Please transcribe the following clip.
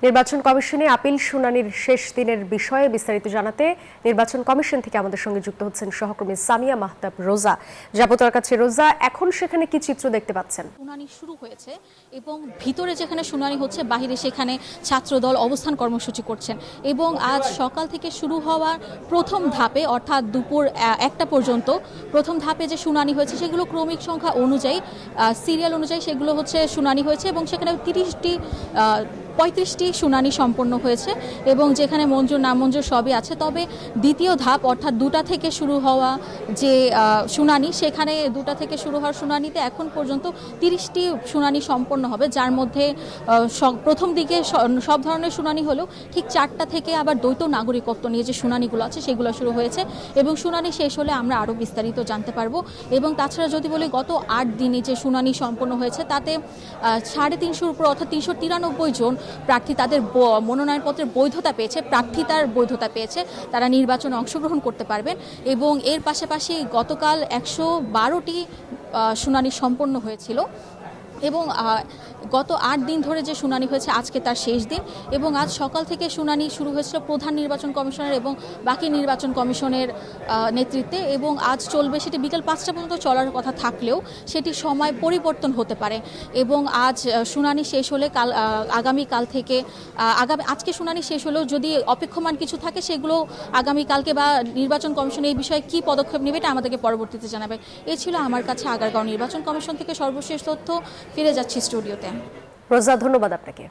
নির্বাচন কমিশনে আপিল শুনানির শেষ দিনের বিষয়ে বিস্তারিত জানাতে নির্বাচন কমিশন থেকে আমাদের সঙ্গে যুক্ত হচ্ছেন সহকর্মী সামিয়া মাহতাব রোজা। যাবো তার কাছে। রোজা, এখন সেখানে কি চিত্র দেখতে পাচ্ছেন? শুনানি শুরু হয়েছে এবং ভিতরে যেখানে শুনানি হচ্ছে বাহিরে সেখানে ছাত্রদল অবস্থান কর্মসূচি করছেন এবং আজ সকাল থেকে শুরু হওয়ার প্রথম ধাপে অর্থাৎ দুপুর 1টা পর্যন্ত প্রথম ধাপে যে শুনানি হয়েছে সেগুলো ক্রমিক সংখ্যা অনুযায়ী সিরিয়াল অনুযায়ী সেগুলো হচ্ছে শুনানি হয়েছে এবং সেখানে 35টি শুনানি সম্পন্ন হয়েছে এবং যেখানে মঞ্জুর নামঞ্জুর সবই আছে। তবে দ্বিতীয় ধাপ অর্থাৎ 2টা থেকে শুরু হওয়া যে শুনানি, সেখানে 2টা থেকে শুরু হওয়ার শুনানিতে এখন পর্যন্ত 30টি শুনানি সম্পন্ন হবে, যার মধ্যে প্রথম দিকে সব ধরনের শুনানি হলেও ঠিক 4টা থেকে আবার দ্বৈত নাগরিকত্ব নিয়ে যে শুনানিগুলো আছে সেগুলো শুরু হয়েছে এবং শুনানি শেষ হলে আমরা আরও বিস্তারিত জানতে পারবো। এবং তাছাড়া যদি বলি গত 8 দিনে যে শুনানি সম্পন্ন হয়েছে তাতে 350 উপর অর্থাৎ 393 জন প্রার্থী তাদের মনোনয়নপত্রের বৈধতা পেয়েছে, প্রার্থিতার বৈধতা পেয়েছে, তারা নির্বাচনে অংশগ্রহণ করতে পারবেন। এবং এর পাশাপাশি গতকাল 112টি শুনানি সম্পন্ন হয়েছিল এবং গত 8 দিন ধরে যে শুনানি হয়েছে আজকে তার শেষ দিন এবং আজ সকাল থেকে শুনানি শুরু হয়েছিল প্রধান নির্বাচন কমিশনার এবং বাকি নির্বাচন কমিশনের নেতৃত্বে এবং আজ চলবে। সেটি বিকেল 5টা পর্যন্ত চলার কথা থাকলেও সেটি সময় পরিবর্তন হতে পারে এবং আজ শুনানি শেষ হলে আগামীকাল থেকে আজকে শুনানি শেষ হলেও যদি অপেক্ষমান কিছু থাকে সেগুলো আগামীকালকে বা নির্বাচন কমিশন এই বিষয়ে কী পদক্ষেপ নেবে এটা আমাদেরকে পরবর্তীতে জানাবে। এই ছিল আমার কাছে আগারগাঁও নির্বাচন কমিশন থেকে সর্বশেষ তথ্য। ফিরে যাচ্ছি স্টুডিওতে। রোজা, ধন্যবাদ আপনাকে।